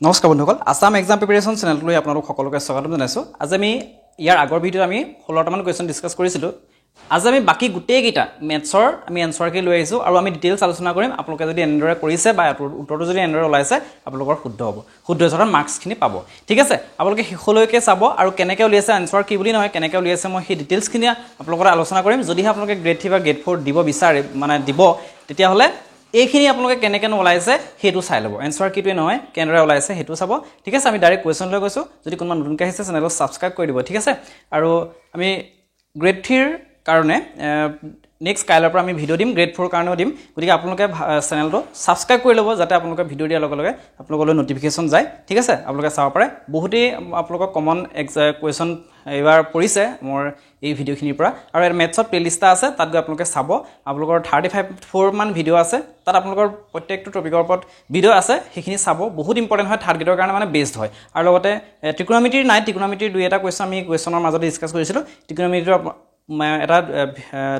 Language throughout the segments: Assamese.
নমস্কাৰ বন্ধুসকল আসাম এক্সাম প্ৰিপাৰেচন চেনেললৈ আপোনালোক সকলোকে স্বাগতম জনাইছো আজি আমি ইয়াৰ আগৰ ভিডিঅ'ত আমি 16টা মান কোৱেশ্চন ডিসকাস কৰিছিলো আজি আমি বাকি গুটেই গিটা মেথছৰ আমি আনসাৰ কি লৈ আহিছো আৰু আমি ডিটেইলছ আলোচনা কৰিম আপোনালোকে যদি এনডৰে কৰিছে বা উত্তৰটো যদি এনডৰে ওলাইছে আপোনালোকৰ শুদ্ধ হ'ব শুদ্ধ হৈছৰ মাৰ্কছ খিনি পাব ঠিক আছে আপোনালোকে শেষলৈকে চাব আৰু কেনেকৈ উলিয়াইছে আনসাৰ কি বুলি নহয় কেনেকৈ উলিয়াইছে মই সেই ডিটেইলছ খিনি আপোনালোকৰ আলোচনা কৰিম যদি আপোনালোকে গ্ৰেড 3 বা গ্ৰেড 4 দিব বিচাৰে মানে দিব তেতিয়া হলে এইখিনি আপোনালোকে কেনেকৈ ওলাইছে হেতু চাই লব আনসাৰ কিটোই নহয় কেনেদৰে ওলাইছে হেতু চাব ঠিক আছে আমি ডাইৰেক্ট কোৱেশ্চন লৈ গৈছো যদি কোনমান নতুনকৈ আহিছে চেনেলক সাবস্ক্ৰাইব কৰি দিব ঠিক আছে আৰু আমি গ্ৰেড 3 কাৰণে নেক্সট কাইলৰ পৰা আমি ভিডিও দিম গ্ৰেড 4 কাৰণেও দিম গতিকে আপোনালোকে চেনেলটো সাবস্ক্ৰাইব কৰি ল'ব যাতে আপোনালোকে ভিডিও দিয়াৰ লগে লগে আপোনালোকলৈ নটিফিকেশন যায় ঠিক আছে আপোনালোকে চাব পাৰে বহুতেই আপোনালোকৰ কমন কোৱেশ্চন এবাৰ পৰিছে মোৰ এই ভিডিওখিনিৰ পৰা আৰু এৰ মেথছত প্লেলিষ্ট আছে তাত গৈ আপোনালোকে চাব আপোনালোকৰ 35 মান ভিডিও আছে তাত আপোনালোকৰ প্ৰত্যেকটো টপিকৰ ওপৰত ভিডিও আছে সেইখিনি চাব বহুত ইম্পৰ্টেন্ট হয় থাৰ্ড গ্ৰেডৰ কাৰণে মানে বেস্ট হয় আৰু লগতে ত্ৰিকোণমিতিৰ নাই ত্ৰিকোণমিতিৰ দুই এটা কোৱেশ্চন আমি কোৱেশ্চনৰ মাজতে ডিসকাস কৰিছিলো ত্ৰিকোণমিতিৰ এটা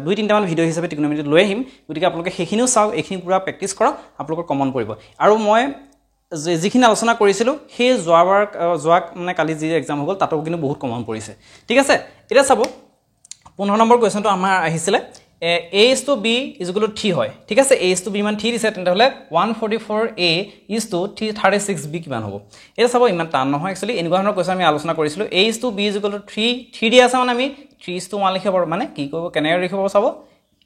2-3টা মান ভিডিও হিচাপে ত্ৰিকোণমিতি লৈ আহিম গতিকে আপোনালোকে সেইখিনিও চাওক এইখিনি পুৰা প্ৰেক্টিস কৰক আপোনালোকৰ কমন পৰিব আৰু মই যিখিনি আলোচনা কৰিছিলো সেই যোৱা মানে কালি যি এক্সাম হ'ল তাতো কিন্তু বহুত কমন পৰিছে ঠিক আছে এটা চাব 15 নম্বৰ কোৱেশ্চনটো আমাৰ আহিছিলে a is to b is equal to 3 হয় ঠিক আছে a is to b মান 3 দিছে তেন্তে হলে 144a is to 36b কিমান হ'ব এটা চাব ইমান টান নহয় एक्चुअली এনেকুৱা ধৰণৰ কোৱেশ্চন আমি আলোচনা কৰিছিলো a is to b is equal to 3 দিয়া আছে মানে আমি 3 is to 1 লিখিব পাৰো মানে কি কৰিব কেনেকৈ লিখিব চাব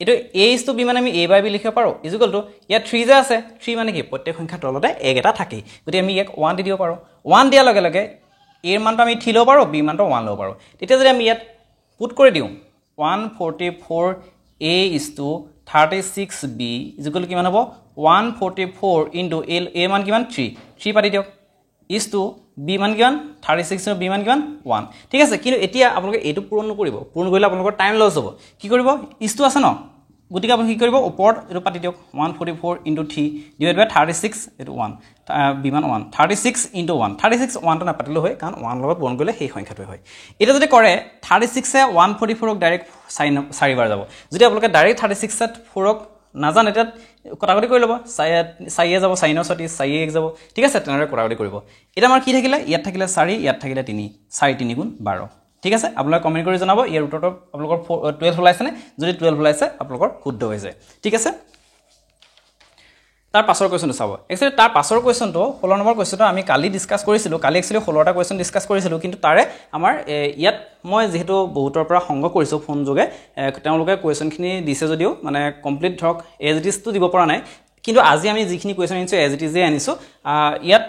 এটো a is to b মানে আমি a by b লিখিব পাৰো is equal to ইয়া 3 যে আছে 3 মানে কি প্ৰত্যেক সংখ্যা তলতে এক এটা থাকে গতি আমি ইয়াক 1 দি দিব পাৰো 1 দিয়াৰ লগে লগে a ৰ মানটো আমি 3 লব পাৰো b মানটো 1 লব পাৰো তেতিয়া যদি আমি ইয়াত পুট কৰি দিও 144 a is to 36b is equal to কিমান হ'ব 144 into a মান কিমান 3 পাতি দিওক is to b মান কিমান 36 আৰু b মান কিমান 1 ঠিক আছে কিন্তু এতিয়া আপোনালোকে এটো পূৰণ নকৰিব পূৰণ কৰিলে আপোনালোকৰ টাইম লছ হ'ব কি কৰিব is to আছে ন গতিকে আপুনি কি কৰিব ওপৰত এটো পাতি দিওক 144 into 3 divided by 36 এটো 1 b মান 1 36 into 1 36 1 টো নাপাতিলে হয় কাৰণ 1 লগত পূৰণ কৰিলে সেই সংখ্যাটো হয় এটা যদি কৰে 36 এ 144 ক ডাইৰেক্ট 4 বাৰ যাব যদি আপোনালোকে ডাইৰেক্ট 36 ত 4 ক নাজানে এটা কটাকটি কৰি ল'ব 4 যাব 4 ৰ সতি 4 এক যাব ঠিক আছে তেনেৰে কটাকটি কৰিব এটা আমাৰ কি থাকিলে ইয়াত থাকিলে 4 ইয়াত থাকিলে 3 4 3 গুণ 12 ঠিক আছে আপোনালোকে কমেন্ট কৰি জনাব ইয়াৰ উত্তৰটো আপোনালোকৰ 12 ওলাইছে নে যদি 12 ওলাইছে আপোনালোকৰ শুদ্ধ হৈছে ঠিক আছে তাৰ পাছৰ কোৱেশ্চনটো চাব एक्चुअली তাৰ পাছৰ কোৱেশ্চনটো 16 নম্বৰ কোৱেশ্চনটো আমি কালি ডিসকাস কৰিছিলো কালি एक्चुअली 16টা কোৱেশ্চন ডিসকাস কৰিছিলো কিন্তু তাৰে আমাৰ ইয়াত মই যেহেতু বহুতৰ পৰা সংগ্ৰহ কৰিছো ফোন যোগে তেওঁলোকে কোৱেশ্চনখিনি দিছে যদিও মানে কমপ্লিট ধৰক এজ ইট ইজ টো দিব পৰা নাই কিন্তু আজি আমি যিখিনি কোৱেশ্চন আনিছো এজ ইট ইজ আনিছো ইয়াত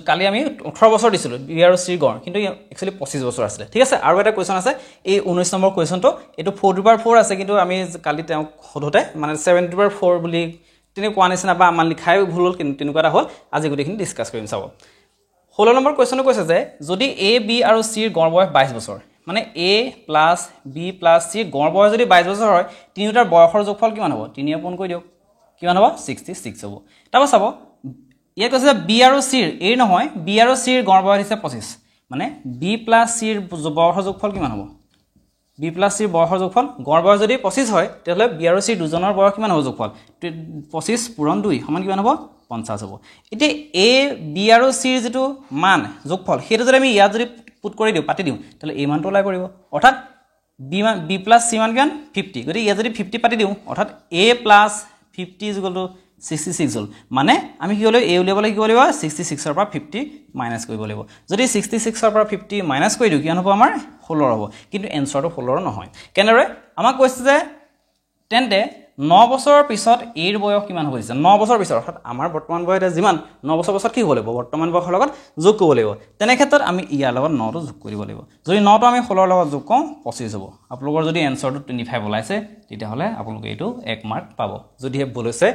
কালি আমি 18 বছৰ দিছিলো বি আৰু সি গড় কিন্তু एक्चुअली 25 বছৰ আছে ঠিক আছে আৰু এটা কোৱেশ্চন আছে এই 19 নম্বৰ কোৱেশ্চনটো এটো 4/4 আছে কিন্তু আমি কালি তেওঁ হদতে মানে 7/4 বুলি তিনি কোৱা নিচিনা বা মান লিখাই ভুল হ'ল কিন্তু তেনেকুৱা এটা হ'ল আজি গোটেইখিনি ডিসকাস কৰিম চাব 16 নম্বৰ কোৱেশ্চনটো কৈছে যে যদি a b আৰু c ৰ গড় বয়স 22 বছৰ মানে a + b + c গড় বয়স যদি 22 বছৰ হয় তিনিটাৰ বয়সৰ যোগফল কিমান হ'ব 3 আপন কৈ দিওক কিমান হ'ব 66 হ'ব তাবা চাব ইয়া কৈছে যে b আৰু c ৰ a নহয় b আৰু c ৰ গড় বয়স হৈছে 25 মানে b + c ৰ বয়সৰ যোগফল কিমান হ'ব b + c ৰ বয়সৰ যোগফল গড় বয়স যদি 25 হয় তেতিয়াহলে b আৰু c দুজনৰ বয়স কিমান হ'ব যোগফল 25 পূৰণ 2 সমান কিমান হ'ব 50 হ'ব এতিয়া a b আৰু c ৰ যেটো মান যোগফল হেতু যদি আমি ইয়াত যদি পুট কৰি দিও পাতি দিও তাহলে a মানটো ওলাই কৰিব অৰ্থাৎ b + c মান কিমান 50 গতি ইয়াত যদি 50 পাতি দিও অৰ্থাৎ a + 50 66 হ'ল মানে আমি কি হলো a উলিয়াবলৈ কি কৰিব 66 ৰ পৰা 50 মাইনাস কৰিব লাগিব যদি 66 ৰ পৰা 50 মাইনাস কৰি দিও কি হ'ব আমাৰ 16 হ'ব কিন্তু এনসাৰটো 16 নহয় কেনেৰে আমাক কৈছে যে তেন্তে 9 বছৰৰ পিছত a ৰ বয়স কিমান হ'ব দিছে 9 বছৰ পিছত অৰ্থাৎ আমাৰ বৰ্তমান বয়স যিমান 9 বছৰ পিছত কি হ'ব লাগিব বৰ্তমান বয়সৰ লগত যোগ কৰিব লাগিব তেনে ক্ষেত্ৰত আমি ইয়াৰ লগত 9 টো যোগ কৰিব লাগিব যদি 9 টো আমি 16 ৰ লগত যোগ কওঁ 25 হ'ব আপোনালোকৰ যদি এনসাৰটো 25 ওলাইছে তেতিয়া হলে আপোনালোকে এইটো 1 মাৰ্ক পাব যদি হে ভুল হৈছে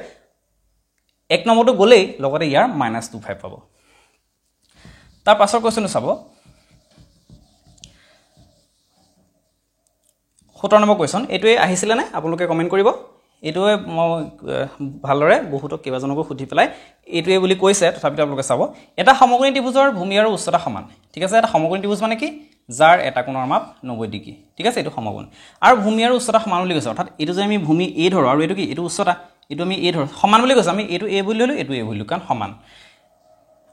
1 নম্বৰটো গলেই লগতে ইয়াৰ -25 পাব তাৰ পাছৰ কোৱেশ্চনটো চাব 17 নম্বৰ কোৱেশ্চন এটোৱে আহিছিল নে আপোনালোকে কমেন্ট কৰিব এটোৱে মই ভালৰে বহুতক কেবাজনকো সুধি পেলাই এটোৱে বুলি কৈছে তথাপিতো আপোনালোকে চাব এটা সমকোণী ত্ৰিভুজৰ ভূমি আৰু উচ্চতা সমান ঠিক আছে এটা সমকোণী ত্ৰিভুজ মানে কি যাৰ এটা কোণৰ মাপ 90 ডিগ্ৰী ঠিক আছে এটো সমকোণ আৰু ভূমি আৰু উচ্চতা সমান বুলি কৈছে অৰ্থাৎ এটো যে আমি ভূমি a ধৰো আৰু এটো কি এটো উচ্চতা এটো আমি a ধৰো সমান বুলি কৈছে আমি এটো a বুলি ললো এটো a বুলি কাৰণ সমান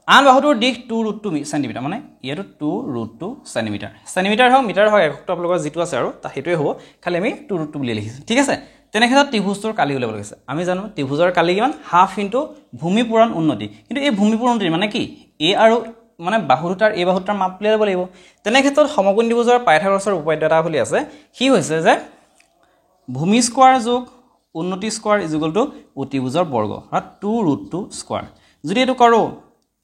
আন বাহুটোৰ দিশ 2√2 সেন্টিমিটাৰ মানে ইয়াটো 2√2 সেন্টিমিটাৰ সেন্টিমিটাৰ হওক মিটাৰ হওক এককটো আপোনালোকৰ যিটো আছে আৰু তা হেতুৱে হ'ব খালি আমি 2√2 বুলি লিখিছো ঠিক আছে তেনেক্ষেত্ৰত ত্ৰিভুজটোৰ কালি উলিয়াব লাগিছে আমি জানো ত্ৰিভুজৰ কালি কিমান হাফ ইনটু ভূমি পূৰণ উন্নতি কিন্তু এই ভূমি পূৰণ উন্নতি মানে কি এ আৰু মানে বাহু দুটাৰ এই বাহু দুটাৰ মাপ উলিয়াব লাগিব তেনেক্ষেত্ৰত সমকোণী ত্ৰিভুজৰ পাইথাগোৰাছৰ উপপাদ্য এটা বুলি আছে কি হৈছে যে ভূমি স্কয়াৰ যোগ উন্নতি স্কয়াৰ ইকুয়াল টু অতিভুজৰ বৰ্গ অৰ্থাৎ 2√2 স্কয়াৰ যদি এটো কৰো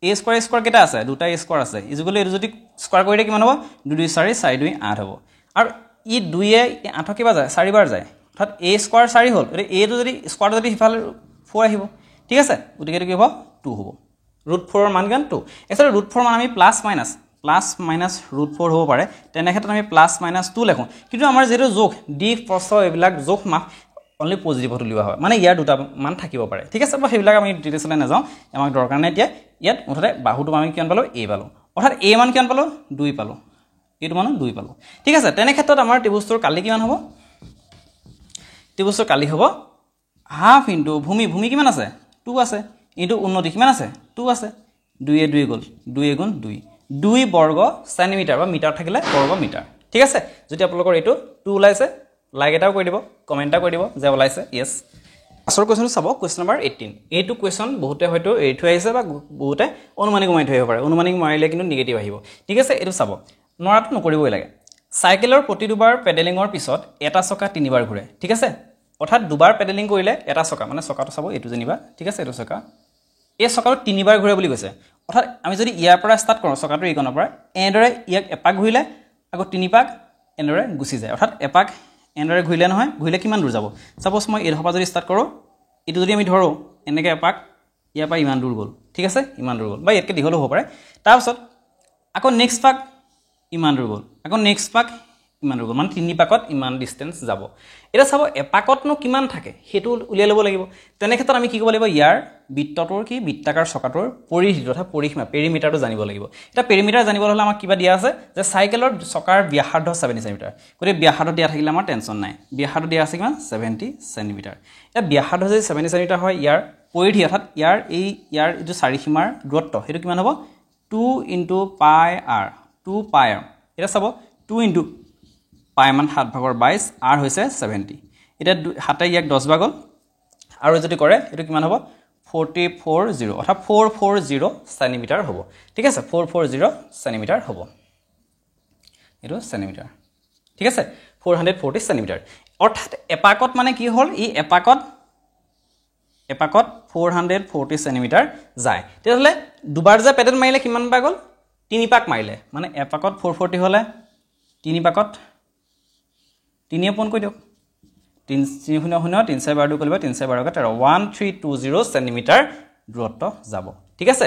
a স্কয়াৰ স্কয়াৰ কেটা আছে দুটা a স্কয়াৰ আছে ইকুয়াল এটো যদি স্কয়াৰ কৰিলে কিমান হ'ব 2 2 4 4 2 8 হ'ব আৰু ই 2 এ 8 কিবা যায় 4 বাৰ যায় অৰ্থাৎ a স্কয়াৰ 4 হ'ল এ এটো যদি স্কয়াৰ যদি হিফালে 4 আহিব ঠিক আছে গতিকে এটো কি হ'ব 2 হ'ব √4 ৰ মান কিমান 2 এছাৰ √4 মান আমি প্লাস মাইনাস √4 হ'ব পাৰে তেনে ক্ষেত্ৰত আমি প্লাস মাইনাস 2 লিখো কিন্তু আমাৰ যেটো যোগ দিশ প্ৰস্থ এবিলাক যোগ মাপ অনলি পজিটিভ তুলিবা হয় মানে ইয়াৰ দুটা মান থাকিব পাৰে ঠিক আছে সেইবিলাক আমি ডিটেইলছলৈ নাযাওঁ আমাক দৰকাৰ নাই এতিয়া ইয়াত মুঠতে বাহুটো আমি কিমান পালো a পালো অৰ্থাৎ a মান কিমান পালো 2 পালো এইটো মান 2 পালো ঠিক আছে তেনে ক্ষেত্ৰত আমাৰ ত্ৰিভুজটোৰ কালি কিমান হ'ব ত্ৰিভুজটোৰ কালি হ'ব হাফ ইনটু ভূমি কিমান আছে 2 আছে ইনটু উন্নতি কিমান আছে 2 আছে 2 এ 2 গল 2 গুণ 2 বৰ্গ সেন্টিমিটাৰ বা মিটাৰ থাকিলে বৰ্গ মিটাৰ ঠিক আছে যদি আপোনালোকৰ এইটো 2 ওলাইছে লাইক এটাও কৰি দিব কমেন্ট এটা কৰি দিব যে ওলাইছে ইয়েস আসৰ কোৱেশ্চনটো চাব কোৱেশ্চন নম্বৰ 18 এইটো কোৱেশ্চন বহুতে হয়তো এৰি থৈ আহিছে বা বহুতে অনুমানিক মাৰি থৈ আহিব পাৰে অনুমানিক মাৰিলে কিন্তু নিগেটিভ আহিব ঠিক আছে এইটো চাব নৰাটো নকৰিবই লাগে সাইকেলৰ প্ৰতি দুবাৰ পেডেলিংৰ পিছত এটা চকা তিনিবাৰ ঘূৰে ঠিক আছে অৰ্থাৎ দুবাৰ পেডেলিং কৰিলে এটা চকা মানে চকাটো চাব এইটো জেনিবা ঠিক আছে এইটো চকা এই চকাটো তিনিবাৰ ঘূৰে বুলি কৈছে অৰ্থাৎ আমি যদি ইয়াৰ পৰা স্টাৰ্ট কৰো চকাটো ইকনৰ পৰা এনেদৰে ইয়াক এপাক ঘূৰিলে আকৌ তিনি পাক এনেদৰে গুচি যায় অৰ্থাৎ এপাক এনেদৰে ঘূৰিলে নহয় ঘূৰিলে কিমান দূৰ যাব সাপোজ মই এই ধপা যদি স্টাৰ্ট কৰো এটো যদি আমি ধৰো এনেকৈ এপাক ইয়াৰ পৰা ইমান দূৰ গল ঠিক আছে ইমান দূৰ গল বা ইয়াতকে দীঘল হ'ব পাৰে তাৰ পিছত আকৌ নেক্সট পাক ইমান দূৰ গল আকৌ নেক্সট পাক ইমান দূৰ গল মানে তিনি পাকত ইমান ডিসটেন্স যাব এটা চাব এপাকতনো কিমান থাকে হেতু উলিয়াই লব লাগিব তেনে ক্ষেত্ৰত আমি কি কৰিব লাগিব ইয়াৰ বৃত্তটোৰ কি বৃত্তাকাৰ চকাটোৰ পৰিধি তথা পৰিসীমা পেৰিমিটাৰটো জানিব লাগিব এটা পেৰিমিটাৰ জানিব হলে আমাক কিবা দিয়া আছে যে সাইকেলৰ চকাৰ ব্যাসাৰ্ধ 70 সেমি গতিকে ব্যাসাৰ্ধ দিয়া থাকিলে আমাৰ টেনচন নাই ব্যাসাৰ্ধ দিয়া আছে কিমান 70 সেমি এটা ব্যাসাৰ্ধ যদি 70 সেমি হয় ইয়াৰ পৰিধি অৰ্থাৎ ইয়াৰ এইটো চাৰিসীমাৰ দূৰত্ব হেতু কিমান হ'ব 2 পাই r 2 পাই r এটা চাব 2 পাই মান 7 ভাগৰ 22 r হৈছে 70 এটা হাতে ইয়াক 10 ভাগল আৰু যদি কৰে এটো কিমান হ'ব 440 অৰ্থাৎ 440 সেন্টিমিটাৰ হ'ব ঠিক আছে 440 সেন্টিমিটাৰ হ'ব এটো সেন্টিমিটাৰ ঠিক আছে 440 সেন্টিমিটাৰ অৰ্থাৎ এপাকত মানে কি হ'ল ই এপাকত 440 সেন্টিমিটাৰ যায় তেতিয়াহলে দুবাৰ যে পেডেল মাৰিলে কিমান পাক গল তিনি পাক মাৰিলে মানে এপাকত 440 হলে তিনি পাকত 3 পন কৈ দিওক 3 0 0 3 4 12 কৰিব 3 4 12 1320 সেন্টিমিটাৰ দূৰত্ব যাব ঠিক আছে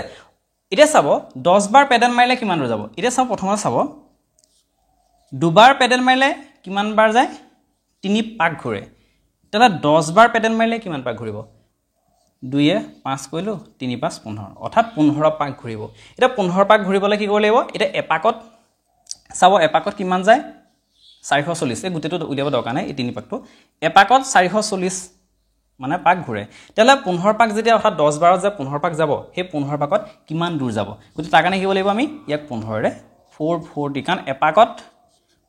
এটা চাব 10 বাৰ পেডেল মাৰিলে কিমান দূৰ যাব এটা চাব প্ৰথমে চাব দুবাৰ পেডেল মাৰিলে কিমান বাৰ যায় তিনি পাক ঘূৰে তেলা 10 বাৰ পেডেল মাৰিলে কিমান পাক ঘূৰিব 2 এ 5 কইলো 3 5 15 অৰ্থাৎ 15 পাক ঘূৰিব এটা 15 পাক ঘূৰিবলৈ কি কৰিব লাগিব এটা এপাকত চাব এপাকত কিমান যায় 440 গুটেটো উলিয়াব দৰকাৰ নাই এই তিনি পাকটো এপাকত 440 মানে পাক ঘূৰে তেলা 15 পাক যেতিয়া অৰ্থাৎ 10 বাৰত যে 15 পাক যাব সেই 15 পাকত কিমান দূৰ যাব গুটে তাৰ কাৰণে কি কৰিব লাগিব আমি ইয়াক 15 ৰে 440 কাৰণ এপাকত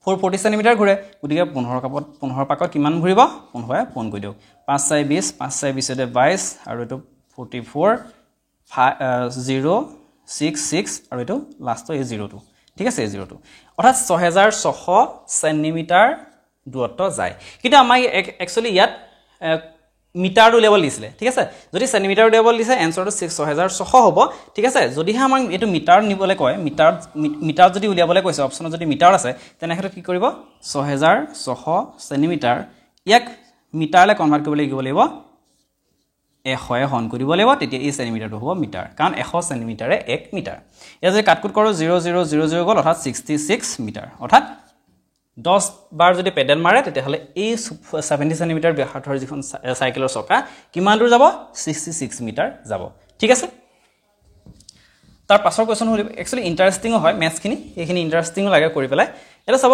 440 সেন্টিমিটাৰ ঘূৰে গতিকে 15 পাকত কিমান ঘূৰিব 15 ফোন কৰি দিও 5 4 20 5 4 20 তে 22 আৰু এটো 44 066 আৰু এটো লাষ্ট এই 02 ঠিক আছে 02 অৰ্থাৎ 6600 সেন্টিমিটাৰ দূৰত্ব যায় কিন্তু আমাৰ একচুয়ালি ইয়াত মিটাৰ লেভেল দিছিলে ঠিক আছে যদি সেন্টিমিটাৰ লেভেল দিছে এনসাৰটো 6600 হ'ব ঠিক আছে যদিহে আমাক এটো মিটাৰ নিবলে কয় মিটাৰ যদি উলিয়াবলে কৈছে অপচনত যদি মিটাৰ আছে তেনে ক্ষেত্ৰত কি কৰিব 6600 সেন্টিমিটাৰ ইয়াক মিটাৰলে কনভাৰ্ট কৰিব লাগিব 100 হন কৰিব লাগিব তেতিয়া এই সেন্টিমিটাৰটো হ'ব মিটাৰ কাৰণ 100 সেন্টিমিটাৰে 1 মিটাৰ এয়া যদি কাটকুট কৰো 0000 গল অৰ্থাৎ 66 মিটাৰ অৰ্থাৎ 10 বাৰ যদি পেডেল মাৰে তেতিয়া হলে এই 70 সেন্টিমিটাৰ ব্যাসাৰ্ধৰ যিখন সাইকেলৰ চকা কিমান দূৰ যাব 66 মিটাৰ যাব ঠিক আছে তাৰ পাছৰ কোৱেশ্চন হল একচুয়ালি ইন্টাৰেষ্টিং হয় ম্যাথছ খিনি এইখিনি ইন্টাৰেষ্টিং লাগে কৰি পেলাই এটা চাব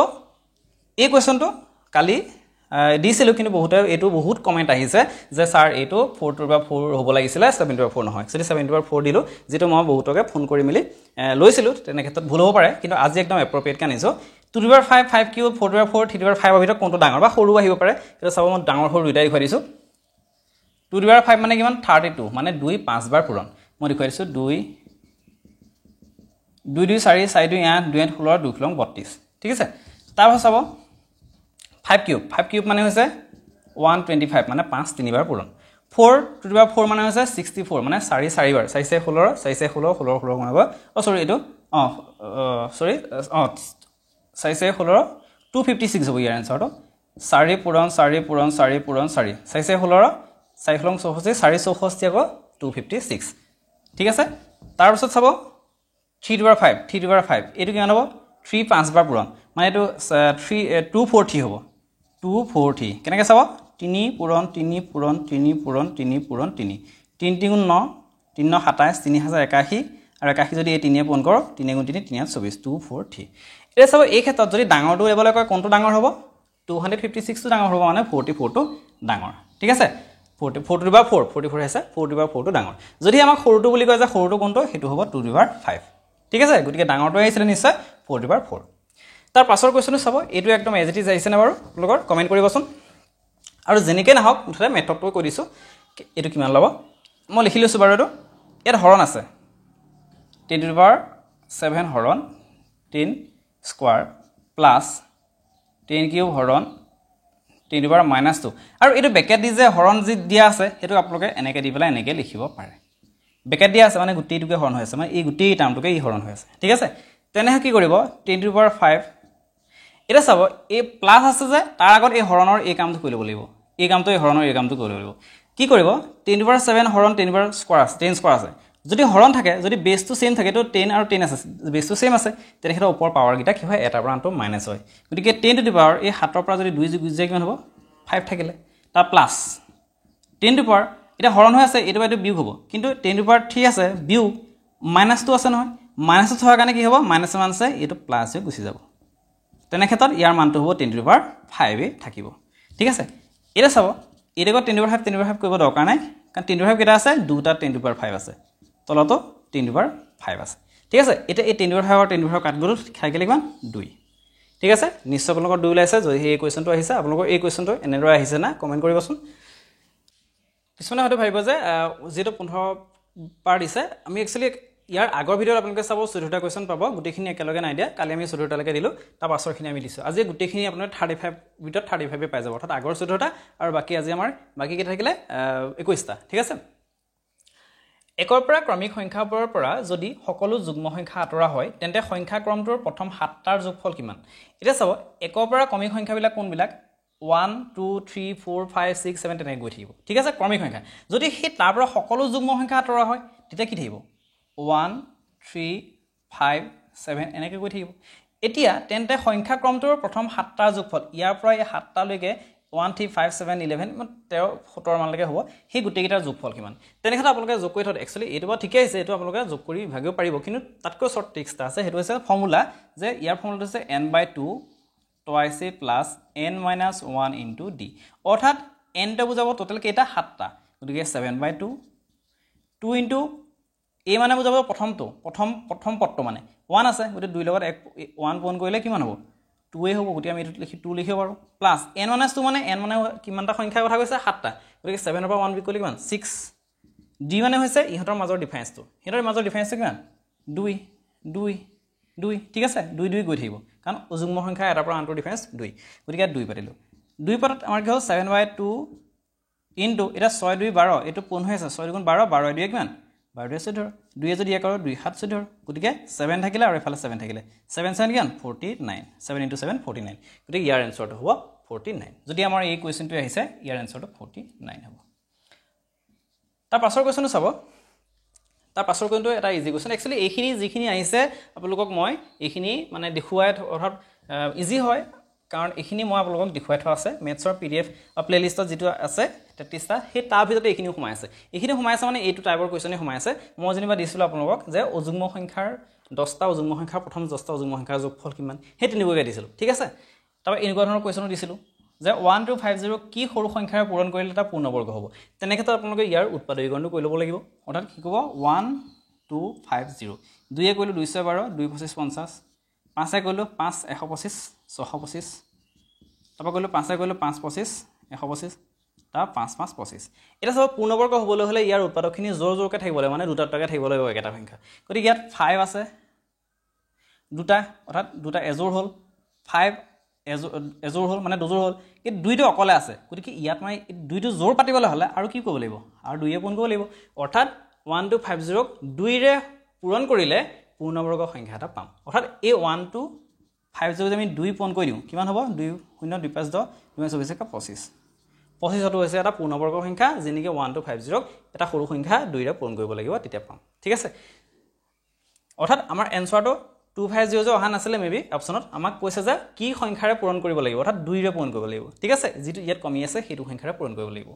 এই কোৱেশ্চনটো কালি দিছিলোঁ কিন্তু বহুতে এইটো বহুত কমেণ্ট আহিছে যে ছাৰ এইটো 4/4 হ'ব লাগিছিলে 7/4 নহয় একচুৱেলি 7/4 দিলোঁ যিটো মই বহুতকে ফোন কৰি মেলি লৈছিলোঁ তেনে ক্ষেত্ৰত ভুল হ'ব পাৰে কিন্তু আজি একদম এপ্ৰপ্ৰিয়েটকৈ আনিছোঁ 2/5 5 কিউব 4/4 3/5 ভিতৰত কোনটো ডাঙৰ বা সৰু আহিব পাৰে সেইটো চাব মই ডাঙৰ সৰু দুইটাই দেখুৱাই দিছোঁ 2/5 মানে কিমান 32 মানে 2 5 বাৰ পূৰণ মই দেখুৱাই দিছোঁ 2 2 2 4 4 2 8 2 8 16 2 কিলং 32 ঠিক আছে তাৰপাছত চাব 5 কিউব মানে হৈছে 125 মানে 5 3 বাৰ পূৰণ 4 মানে হৈছে 64 মানে 4 4 বাৰ 4 4 16 4 4 16 16 16 গুণাব সৰি এইটো সৰি 4 4 16 256 হ'ব ইয়াৰ এনসাৰটো 4 পূৰণ 4 পূৰণ 4 পূৰণ 4 4 4 16 4 কিলং 64 4 64 আকৌ 256 ঠিক আছে তাৰপিছত চাব 3/5 এইটো কিমান হ'ব 3 5 বাৰ পূৰণ মানে এইটো 240 হ'ব 240 কেনেকৈ চাব 3 পূৰণ 3 পূৰণ 3 পূৰণ 3 পূৰণ 3 3 3 9 3 9 27 3081 আৰু 81 যদি এই 3 পূৰণ কৰক 3 3 3 24 240 এতিয়া চাব এই ক্ষেত্ৰত যদি ডাঙৰটো লেবলৈ কয় কোনটো ডাঙৰ হ'ব 256 টো ডাঙৰ হ'ব মানে 44 টো ডাঙৰ ঠিক আছে 44 44 আছে 44 টো ডাঙৰ যদি আমাক সৰুটো বুলি কয় যে সৰুটো কোনটো হেতু হ'ব 2/5 ঠিক আছে গতিকে ডাঙৰটো আহিছিল নিশ্চয় 4/4 তাৰ পাছৰ কোৱেশ্চনটো চাব এইটো একদম এজ ইট ইজ আহিছে না বাৰু লগৰ কমেন্ট কৰিবচোন আৰু যেনেকৈ নাহক মুঠতে মেথডটো কৈ দিছোঁ এইটো কিমান ল'ব মই লিখি লৈছোঁ বাৰু এইটো ইয়াত হৰণ আছে 10⁻7 হৰণ 10 স্কোৱাৰ প্লাছ 10 কিউব হৰণ 10⁻⁻2 আৰু এইটো বেকেট দি যে হৰণ যি দিয়া আছে সেইটো আপোনালোকে এনেকৈ দি পেলাই এনেকৈ লিখিব পাৰে বেকেট দিয়া আছে মানে গোটেইটোকে হৰণ হৈ আছে মানে এই গোটেই টাৰ্মটোকে ই হৰণ হৈ আছে ঠিক আছে তেনেহ'লে কি কৰিব 10⁻5 এটা চাব এই প্লাছ আছে যে তাৰ আগত এই হৰণৰ এই কামটো কৰি ল'ব লাগিব এই কামটো এই হৰণৰ এই কামটো কৰি ল'ব লাগিব কি কৰিব 10⁻7 হৰণ 10 স্কোৱাৰ আছে 10 স্কোৱাৰ আছে যদি হৰণ থাকে যদি বেছটো সেম থাকে তো 10 আৰু 10 আছে বেছটো সেম আছে তেনেহ'লে ওপৰ পাৱাৰ গিটা কি হয় এটাৰ পৰা আনটো মাইনাস হয় গতিকে 10 টু দি পাৱাৰ এই 7 ৰ পৰা যদি 2 গুচি যায় কিমান হ'ব 5 থাকিলে তাৰ প্লাছ 10 টু পাৱাৰ এটা হৰণ হৈ আছে এটো বাইটো বিয়োগ হ'ব কিন্তু 10 টু পাৱাৰ 3 আছে বিয়োগ মাইনাসটো আছে নহয় মাইনাসটো থোৱাৰ কাৰণে কি হ'ব মাইনাস মান আছে এটো প্লাস হৈ গুচি যাব তেনে ক্ষেত্ৰত ইয়াৰ মানটো হ'ব 10 টু পাৱাৰ 5 এ থাকিব ঠিক আছে এটা চাব এটো 10 টু পাৱাৰ 5 কৰিব দৰকাৰ নাই কাৰণ 10 টু পাৱাৰ কেটা আছে দুটা 10 টু পাৱাৰ 5 আছে তলতো 10 টু পাৱাৰ 5 আছে ঠিক আছে এটা এই 10 টু পাৱাৰ 5 আৰু 10 টু পাৱাৰ কাট গ'ল খাই গ'লে কিমান 2 ঠিক আছে নিশ্চয় আপোনালোকৰ 2 ওলাইছে যদি এই কোৱেশ্চনটো আহিছে আপোনালোকৰ এই কোৱেশ্চনটো এনেদৰে আহিছে না কমেন্ট কৰিবচোন কিছুমানে হয়তো ভাবিব যে যেটো 15 পাৰ দিছে আমি একচুয়ালি ইয়াৰ আগৰ ভিডিঅ'ত আপোনালোকে চাব 14টা কোৱেশ্চন পাব গোটেইখিনি একেলগে নাই দিয়া কালি আমি 14টা লৈকে দিলো তাৰ পাছৰখিনি আমি দিছো আজি গোটেইখিনি আপোনালোকে 35 ভিডিঅ'ত 35 পাই যাব অৰ্থাৎ আগৰ 14টা আৰু বাকি আজি আমাৰ বাকি কি থাকিলে 21টা ঠিক আছে একৰ পৰা ক্ৰমিক সংখ্যাবোৰৰ পৰা যদি সকলো যুগ্ম সংখ্যা আতৰা হয় তেন্তে সংখ্যা ক্ৰমটোৰ প্ৰথম 7টাৰ যোগফল কিমান এটা চাব একৰ পৰা ক্ৰমিক সংখ্যাবিলাক কোনবিলাক 1 2 3 4 5 6 7 তেনেকৈ গৈ থাকিব ঠিক আছে ক্ৰমিক সংখ্যা যদি সেই তাৰ পৰা সকলো যুগ্ম সংখ্যা আতৰা হয় তেতিয়া কি থাকিব 1 3 5 7 এনেকৈ গৈ থাকিব এতিয়া তেন্তে সংখ্যা ক্ৰমটোৰ প্ৰথম 7টাৰ যোগফল ইয়াৰ পৰা এই 7টা লৈকে 1 3 5 7 11 17 মানলৈকে হ'ব সেই গোটেইকেইটাৰ যোগফল কিমান তেনেহ'লে আপোনালোকে যোগ কৰি থওক একচুৱেলি এইটো বা ঠিকই আছে এইটো আপোনালোকে যোগ কৰি ভাগিব পাৰিব কিন্তু তাতকৈ শৰ্ট ট্ৰিক্সটা আছে সেইটো হৈছে ফৰ্মুলা যে ইয়াৰ ফৰ্মুলাটো হৈছে n/2 twice a plus n minus 1 into d অৰ্থাৎ n টা বুজাব টোটাল কেইটা 7টা গতিকে 7/2 2 into a মানে বুজাব প্ৰথমটো প্ৰথম পদটো মানে 1 আছে গতিকে 2 লগত 1 পূৰণ কৰিলে কিমান হ'ব 2 এ হ'ব গতিকে আমি এইটো লিখি 2 লিখিব পাৰো প্লাস n minus 2 মানে n মানে কিমানটা সংখ্যাৰ কথা কৈছে 7টা গতিকে 7 ৰ পৰা 1 বিকলি কিমান 6 d মানে হৈছে ইহঁতৰ মাজৰ ডিফাৰেন্সটো ইহঁতৰ মাজৰ ডিফাৰেন্সটো কিমান 2 2 2 ঠিক আছে 2 2 গৈ থাকিব কাৰণ যুগ্ম সংখ্যা এটাৰ পৰা আনটোৰ ডিফাৰেন্স 2 গতিকে 2 পাতিলো 2 পাতত আমাৰ কি হ'ল 7/2 ইনটু এটা 6 2 12 এটো পূৰ্ণ হৈ আছে 6 গুণ 12 12 2 কিমান 12 14 2 যদি 1 2 7 14 গতিকে 7 থাকিলে আৰু এফালে 7 থাকিলে 7 7 কিমান 49 7 into 7 49 গতিকে ইয়াৰ আনসাৰটো হ'ব 49 যদি আমাৰ এই কোৱেশ্চনটো আহিছে ইয়াৰ আনসাৰটো 49 হ'ব তাৰ পাছৰ কোৱেশ্চনটো চাব তাৰ পাছৰ কোৱেশ্চনটো এটা ইজি কোৱেশ্চন একচুৱেলি এইখিনি যিখিনি আহিছে আপোনালোকক মই এইখিনি মানে দেখুৱাই অৰ্থাৎ ইজি হয় কাৰণ এইখিনি মই আপোনালোকক দেখুৱাই থোৱা আছে মেথছৰ পিডিএফ প্লেলিষ্টত যেটো আছে 33টা সেই তাৰ ভিতৰতে এইখিনি সোমাই আছে মানে এইটো টাইপৰ কোৱেশ্চনে সোমাই আছে মই যেনিবা দিছিলো আপোনালোকক যে অযুগ্ম সংখ্যাৰ 10টা অযুগ্ম সংখ্যাৰ প্ৰথম 10টা অযুগ্ম সংখ্যাৰ যোগফল কিমান সেই তেনেকৈ দিছিলো ঠিক আছে তাৰ এনেকুৱা ধৰণৰ কোৱেশ্চনো দিছিলো যে 1250 কি সৰু সংখ্যাৰে পূৰণ কৰিলে এটা পূৰ্ণবৰ্গ হ'ব তেনে ক্ষেত্ৰত আপোনালোকে ইয়াৰ উৎপাদকীকৰণটো কৰি ল'ব লাগিব অৰ্থাৎ কি ক'ব 1250 2 কৰিলো 212 2 25 50 5 কৰিলো 5 125 625 তাৰপৰা কৰিলো 5 কৰিলো 5 25 125 তা 5 5 25 এটা সব পূৰ্ণবৰ্গ হ'বলৈ হ'লে ইয়াৰ উৎপাদকখিনি জোৰ জোৰকৈ থাকিব লাগিব মানে দুটা দুটাকৈ থাকিব লাগিব একেটা সংখ্যা গতিকে ইয়াত 5 আছে দুটা অৰ্থাৎ দুটা এজোৰ হ'ল 5 এজোৰ হ'ল মানে দুজোৰ হ'ল এই দুইটো অকলে আছে গতিকে ইয়াত মানে দুইটো জোৰ পাতিবলৈ হ'লে আৰু কি কৰিব লাগিব আৰু দুইয়ে পূৰণ কৰিব লাগিব অৰ্থাৎ 1250 ক 2 ৰে পূৰণ কৰিলে পূৰ্ণবৰ্গ সংখ্যা এটা পাম অৰ্থাৎ এই 1250 যদি আমি 2 পূৰণ কৰি দিওঁ কিমান হ'ব 2 0 2 5 10 2 24 25 25 টো হৈছে এটা পূৰ্ণবৰ্গ সংখ্যা যেনেকৈ 1250 ক এটা সৰু সংখ্যা 2 ৰে পূৰণ কৰিব লাগিব তেতিয়া পাম ঠিক আছে অৰ্থাৎ আমাৰ এনসাৰটো 250 যে অহা নাছিলে মেবি অপচনত আমাক কৈছে যে কি সংখ্যাৰে পূৰণ কৰিব লাগিব অৰ্থাৎ 2 ৰে পূৰণ কৰিব লাগিব ঠিক আছে যেটো ইয়াত কমি আছে সেইটো সংখ্যাৰে পূৰণ কৰিব লাগিব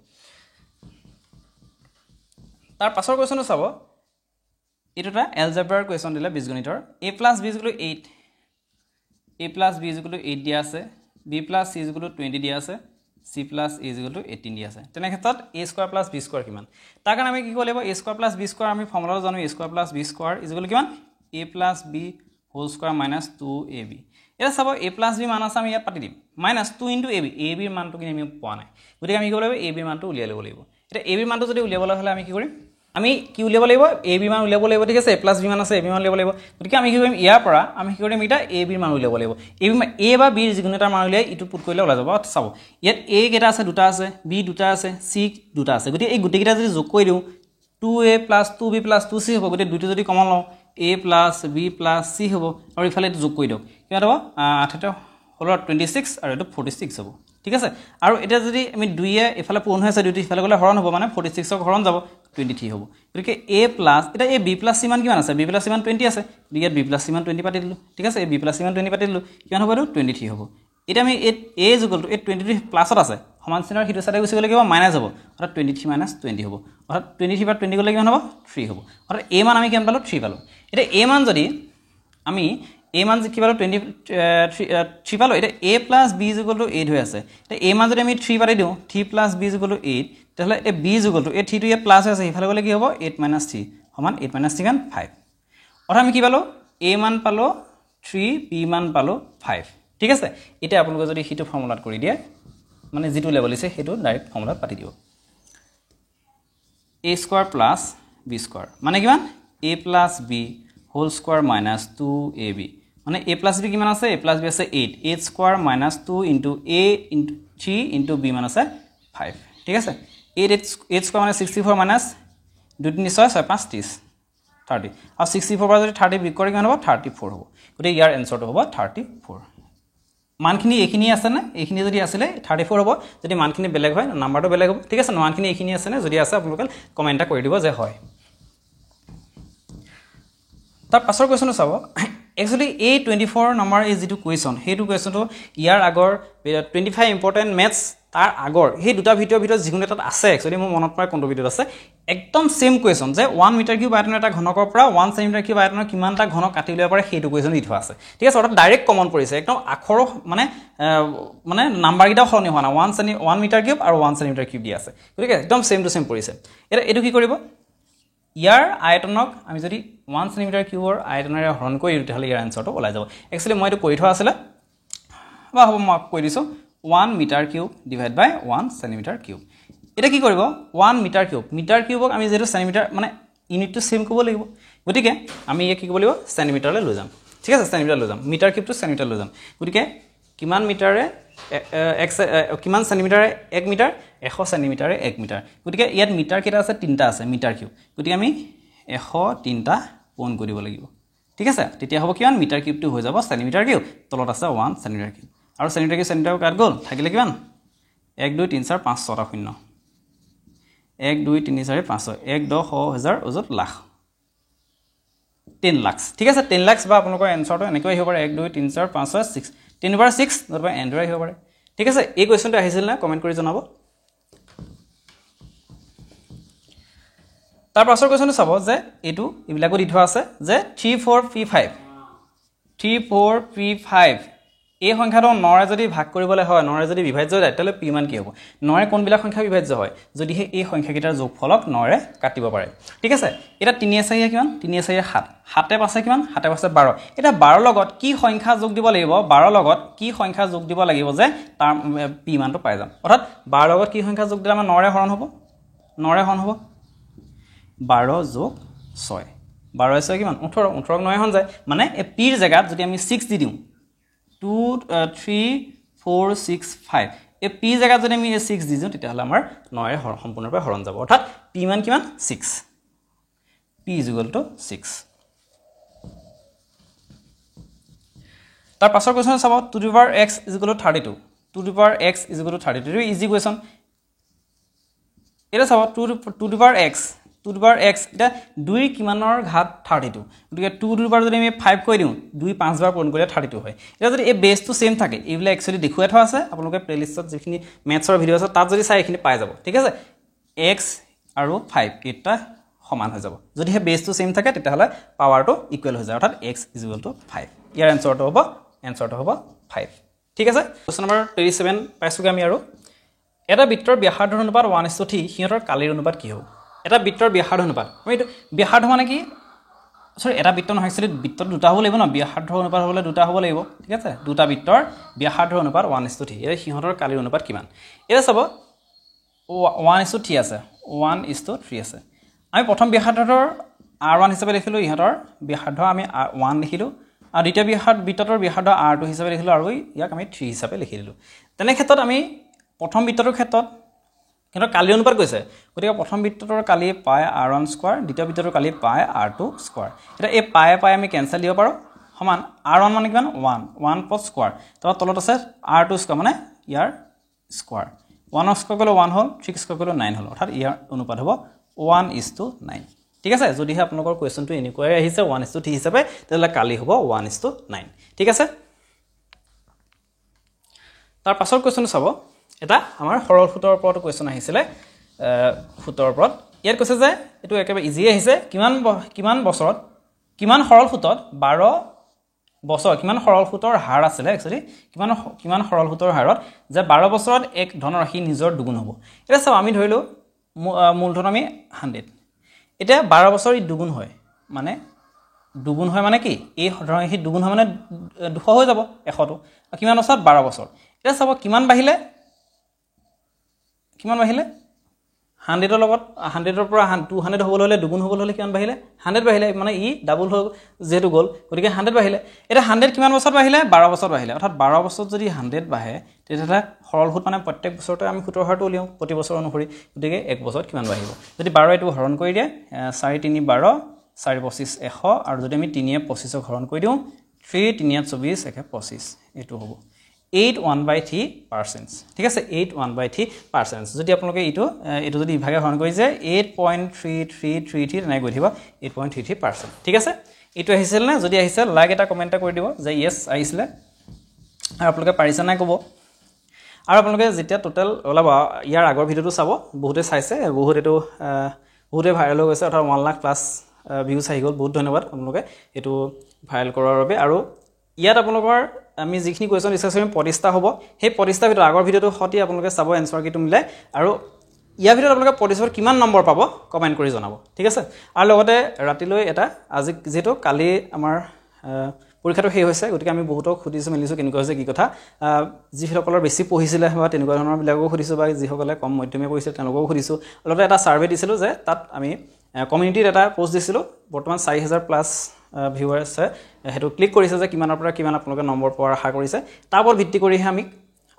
তাৰ পাছৰ কোৱেশ্যনটো চাব এটোটা এলজেব্ৰাৰ কোৱেশ্যন দিলে বীজগণিতৰ a + b = 8 a + b = 8 দিয়া আছে b + c = 20 দিয়া আছে c + a = 18 দিয়া আছে তেনে ক্ষেত্ৰত a² + b² কিমান তাৰ কাৰণে আমি কি কৰিব লাগিব a² + b² আমি ফৰ্মুলাটো জানো a² + b² = কিমান a + b² - 2ab এটা চাব a + b মান আছে আমি ইয়াত পাতি দিম -2 * ab ab ৰ মানটো কি আমি পোৱা নাই গতিকে আমি কি কৰিব লাগিব ab ৰ মানটো উলিয়াই ল'ব লাগিব এটা ab ৰ মানটো যদি উলিয়াবলৈ হ'লে আমি কি কৰিম আমি কি উলিয়াব লাগিব ab মান উলিয়াব লাগিব ঠিক আছে a + b মান আছে ab মান উলিয়াব লাগিব গতিকে আমি কি কৰিম ইয়াৰ পৰা আমি কি কৰিম এটা ab মান উলিয়াব লাগিব a বা b যিকোনো এটা মান উলিয়াই ইটো পুট কৰিলে ওলাই যাব চাব ইয়াত a কেটা আছে দুটা আছে b দুটা আছে c দুটা আছে গতিকে এই গুটি কেটা যদি যোগ কৰি দিও 2a + 2b + 2c হ'ব গতিকে দুটো যদি কমন লওঁ a + b + c হ'ব আৰু ইফালে যোগ কৰি দিও কিমান হ'ব 8 হল 26 আৰু এটো 46 হ'ব ঠিক আছে আৰু এটা যদি আমি 2 এ ইফালে পূৰণ হৈ আছে দুটি ইফালে গলে হৰণ হ'ব মানে 46 ক হৰণ যাব 23 হ'ব গতিকে a + এটা a b + c মান কিমান আছে b + c মান 20 আছে ইয়াত b + c মান 20 পাতি দিলো ঠিক আছে a b + c মান 20 পাতি দিলো কিমান হ'ব এটো 23 হ'ব এটা আমি a = এই 23 প্লাসত আছে সমান চিনৰ হিটো সাইডে গুছি গলে কিবা মাইনাস হ'ব অৰ্থাৎ 23 - 20 হ'ব অৰ্থাৎ 23 বা 20 গলে কিমান হ'ব 3 হ'ব অৰ্থাৎ a মান আমি কিমান পালো 3 পালো এটা a মান যদি আমি a মান কি পালো 3 পালো এটা a + b = 8 হৈ আছে এটা a মান যদি আমি 3 পাতি দিও 3 + b = 8 তাহলে এ b = এই 3 টো এ প্লাস হৈ আছে ইফালে গলে কি হ'ব 8 - 3 সমান 8 - 3 কিমান 5 অৰ্থাৎ আমি কি পালো a মান পালো 3 b মান পালো 5 ঠিক আছে এটা আপোনালোকে যদি হিটো ফৰ্মুলাত কৰি দিয়ে মানে যেটো লেভেল আছে হেতু ডাইৰেক্ট ফৰ্মুলাত পাতি দিব a² + b² মানে কিমান a + b² - 2ab মানে a + b কিমান আছে a + b আছে 8 8² - 2 * a * 3 * b মান আছে 5 ঠিক আছে 8² মানে 64 minus 2 3 6 6 5 30 30 আৰু 64 পৰা যদি 30 বিক কৰি কিমান হ'ব 34 হ'ব গতিকে ইয়াৰ এনসাৰটো হ'ব 34 মানখিনি এখিনি আছে না এখিনি যদি আছিল 34 হ'ব যদি মানখিনি বেলেগ হয় নাম্বাৰটো বেলেগ হ'ব ঠিক আছে মানখিনি এখিনি আছে না যদি আছে আপোনালোকে কমেন্টটা কৰি দিব যে হয় তাৰ পাছৰ কোৱেশ্যনটো চাব Actually, A24 number is the question. Hey, to question to year agor 25 important maths tar agor. Hey, duta video jiguneta ase. Actually, mo monot par konto video ase. Ekdom same question. Je 1 meter cube iron eta ghanokor pra 1 cm cube iron kiman ta ghanok katile pare hey to question it ase. Thik ase ota direct common porise. Ekdom akhor mane number gita khoni hona 1 meter cube aru 1 cm cube di ase. Gotike ekdom same to same porise. Eta etu ki koribo? ইয়াৰ আয়তনক আমি যদি 1 সেমি কিউবৰ আয়তনেৰে হৰণ কৰি তেহলে ইয়াৰ আনসাৰটো ওলাই যাব একচুয়ালি মই এটো কৰি থোৱা আছিল বা হ'ব মই কৈ দিছো 1 মিটাৰ কিউব ডিভাইড বাই 1 সেন্টিমিটাৰ কিউব এটা কি কৰিব 1 মিটাৰ কিউবক আমি যেটো সেন্টিমিটাৰ মানে ইউনিটটো সেম কৰিব লাগিব গতিকে আমি ইয়া কি কৰিব লাগিব সেন্টিমিটাৰলৈ লৈ যাম ঠিক আছে সেন্টিমিটাৰ লৈ যাম মিটাৰ কিউবটো সেন্টিমিটাৰ লৈ যাম গতিকে কিমান মিটাৰে কিমান সেন্টিমিটাৰে 1 মিটাৰ 100 সেন্টিমিটাৰে 1 মিটাৰ গতিকে ইয়াত মিটাৰ কেটা আছে তিনটা আছে মিটাৰ কিউব গতিকে আমি 103টা পূৰণ কৰিব লাগিব ঠিক আছে তেতিয়া হ'ব কিমান মিটাৰ কিউবটো হৈ যাব সেন্টিমিটাৰ কিউব তলত আছে 1 সেন্টিমিটাৰ কিউব আৰু সেন্টিমিটাৰ কাট গল থাকিলে কিমান 1 2 3 4 5 6 টা শূন্য 1 2 3 4 5 6 1 10 হাজাৰ অযত লাখ 10 লাখ ঠিক আছে 10 লাখ বা আপোনালোকৰ এনসাৰটো এনেকৈ হ'ব পাৰে 1 2 3 4 5 6 6 10 over 6 নতুবা এন্ড্ৰইড হ'ব পাৰে ঠিক আছে এই কোৱেশ্চনটো আহিছিল না কমেন্ট কৰি জনাব তাৰ পাছৰ কোৱেশ্চনটো চাব যে এটো ইবিলাকো দি থোৱা আছে যে 34p5 এই সংখ্যাটো 9 যদি ভাগ কৰিবলৈ হয় 9 যদি বিভাজ্য হয় তেতিয়াহ'লে p মান কি হ'ব 9 কোনবিলাক সংখ্যা বিভাজ্য হয় যদিহে এই সংখ্যাকেইটাৰ যোগফলক 9 কাটিব পাৰে ঠিক আছে এটা 3 আছে কিমান 3 আছে 7 7 পাছে কিমান 7 পাছে 12 এটা 12 লগত কি সংখ্যা যোগ দিব লাগিব 12 লগত কি সংখ্যা যোগ দিব লাগিব যে তাৰ p মানটো পাই যাম অৰ্থাৎ 12 লগত কি সংখ্যা যোগ দিলে আমাৰ 9 হৰণ হ'ব 9 হৰণ হ'ব 12 যোগ 6 12 আছে কিমান 18 18 9 হন যায় মানে এই p ৰ জায়গাত যদি আমি 6 দি দিওঁ 2 3 4 6 5 এই p জায়গাত যদি আমি 6 দি দিওঁ তেতিয়াহ'লে আমাৰ 9 সম্পূৰ্ণৰূপে হৰণ যাব অৰ্থাৎ p মান কিমান 6 p = 6 তাৰ পাছৰ কোৱেশ্চন চাব 2 to the power x = 32 2 to the power x = 32 easy question এটা চাব 2 to the power x 2 to the power x এটা 2 কিমানৰ ঘাত 32 গতিকে 2 to the power যদি আমি 5 কৈ দিওঁ 2 5 বাৰ পূৰণ কৰিলে 32 হয় এটা যদি এই বেসটো সেম থাকে এইবিলাক একচুয়ালি দেখুৱাই থোৱা আছে আপোনালোকে প্লেলিষ্টত যিখিনি মেথছৰ ভিডিও আছে তাত যদি চাই এখিনি পাই যাব ঠিক আছে x আৰু 5 এটা সমান হৈ যাব যদি হে বেসটো সেম থাকে তেতিয়াহলে পাৱাৰটো ইকুৱেল হৈ যায় অৰ্থাৎ x = 5 ইয়াৰ এনসাৰটো হ'ব 5 ঠিক আছে কোৱেশ্চন নম্বৰ 37 পাইছোগে আমি আৰু এটা বৃত্তৰ ব্যাসাৰ্ধৰ অনুপাত 1:3 হিয়তৰ কালিৰ অনুপাত কি হ'ব এটা বৃত্তৰ ব্যাসাৰ্ধ অনুপাত আমি এইটো ব্যাসাৰ্ধ মানে কি সৰি এটা বৃত্ত নহয় একচুয়ালি বৃত্ত দুটা হ'ব লাগিব ন ব্যাসাৰ্ধৰ অনুপাত হ'লে দুটা হ'ব লাগিব ঠিক আছে দুটা বৃত্তৰ ব্যাসাৰ্ধৰ অনুপাত 1:3 এই হিয়তৰ কালিৰ অনুপাত কিমান এটা চাব 1:3 আছে 1:3 আছে আমি প্ৰথম ব্যাসাৰ্ধৰ r1 হিচাপে লিখিলো ইহতৰ ব্যাসাৰ্ধ আমি 1 লিখিলো আৰু দ্বিতীয় বৃত্তৰ ব্যাসাৰ্ধ r2 হিচাপে লিখিলো আৰু ইয়াক আমি 3 হিচাপে লিখি দিলো তেনে ক্ষেত্ৰত আমি প্ৰথম বৃত্তৰ ক্ষেত্ৰত কিন্তু কালি অনুপাত কৈছে গতিকে প্ৰথম বৃত্তৰ কালি পাই r1 স্কয়াৰ দ্বিতীয় বৃত্তৰ কালি পাই r2 স্কয়াৰ এটা এই পাই আমি কেনসেল দিব পাৰো সমান r1 মানে কিমান 1 প্লাস স্কয়াৰ তো তলত আছে r2 স্কয়াৰ মানে ইয়াৰ স্কয়াৰ 1 স্কয়াৰ গলে 1 হল 3 স্কয়াৰ গলে 9 হল অৰ্থাৎ ইয়াৰ অনুপাত হ'ব 1:9 ঠিক আছে যদিহে আপোনালোকৰ কোৱেশ্চনটো এনেকৈ আহিছে 1:3 হিচাপে তেতিয়াহ'লে কালি হ'ব 1:9 ঠিক আছে তাৰ পাছৰ কোৱেশ্চন চাব এটা আমাৰ সৰল সূত্ৰৰ ওপৰত কোৱেশ্চন আহিছিলে সূত্ৰৰ ওপৰত ইয়াত কৈছে যে এটো একেবাৰে ইজি আহিছে কিমান বছৰত কিমান সৰল সূত্ৰত 12 বছৰ কিমান সৰল সূত্ৰৰ হাৰ আছিল একচুয়ালি কিমান সৰল সূত্ৰৰ হাৰত যে 12 বছৰত এক ধনৰাশি নিজৰ দুগুণ হ'ব এটা চাও আমি ধৰিলো মূলধন আমি 100 এটা 12 বছৰ ই দুগুণ হয় মানে কি এই ধনৰাশি দুগুণ হয় মানে 200 হৈ যাব 100 টো কিমান বছৰত 12 বছৰ এটা চাব কিমান বাহিলে 100 ৰ লগত 100 ৰ পৰা 200 হ'বলৈ হলে দুগুণ হ'বলৈ হলে কিমান বাহিলে 100 বাহিলে মানে ই ডাবল হৈ যেটো গল গতিকে 100 বাহিলে এটা 100 কিমান বছৰ বাহিলে 12 বছৰ বাহিলে অৰ্থাৎ 12 বছৰত যদি 100 বাহে তেতিয়া সৰল সূত মানে প্ৰত্যেক বছৰতে আমি সূত্ৰৰ হাৰটো উলিয়াও প্ৰতি বছৰ অনুসৰি গতিকে এক বছৰত কিমান বাহিব যদি 12 এটো হৰণ কৰি দিয়ে 4 3 12 4 25 100 আৰু যদি আমি 3 25 ক হৰণ কৰি দিও 3 3 24 1 25 এটো হ'ব 8.1/3% ঠিক আছে 8.1/3% যদি আপোনালোকে এটো যদি ইভাগে হৰণ কৰি যে 8.3333 তেনে গৈ দিব 8.33% ঠিক আছে এটো আহিছিল না যদি আহিছিল লাইক এটা কমেন্ট কৰি দিব যে ইয়েস আহিছিল আৰু আপোনালোকে পাৰিছে নাই ক'ব আৰু আপোনালোকে যেতিয়া টোটাল ওলাব ইয়াৰ আগৰ ভিডিওটো চাব বহুতে চাইছে বহুতে ভাইৰেল হৈ গৈছে অৰ্থাৎ 1 লাখ প্লাস ভিউজ আহি গ'ল বহুত ধন্যবাদ আপোনালোকে এটো ভাইৰেল কৰাৰ বাবে আৰু ইয়াত আপোনালোকৰ আমি যিখিনি কোৱেশ্চন ডিসকাস কৰিম প্ৰতিষ্ঠা হ'ব সেই প্ৰতিষ্ঠা ভিডিও আগৰ ভিডিওটো হতি আপোনালোকে চাব এনসাৰ কিটো মিলাই আৰু ইয়াৰ ভিডিওত আপোনালোকে প্ৰতিষ্ঠাৰ কিমান নম্বৰ পাব কমেন্ট কৰি জনাব ঠিক আছে আৰু লগতে ৰাতিলৈ এটা আজি যেটো কালি আমাৰ পৰীক্ষাটো হে হৈছে গতিকে আমি বহুতক খুদিছো মেলিছো কেনেকৈ হৈছে কি কথা যিসকলৰ বেছি পঢ়িছিলে বা তেনেকুৱা ধৰণৰ বিলাকো খুদিছো বা যিসকলে কম মধ্যমীয়া পঢ়িছিল তেওঁলোককো খুদিছো লগতে এটা সাৰ্ভে দিছিলো যে তাত আমি কমিউনিটিত এটা পোষ্ট দিছিলো বৰ্তমান 4000 প্লাস ভিউয়াৰ্স হেতু ক্লিক কৰিছে যে কিমানৰ পৰা কিমান আপোনালোকে নম্বৰ পোৱাৰ আশা কৰিছে তাৰ ওপৰত ভিত্তি কৰি আমি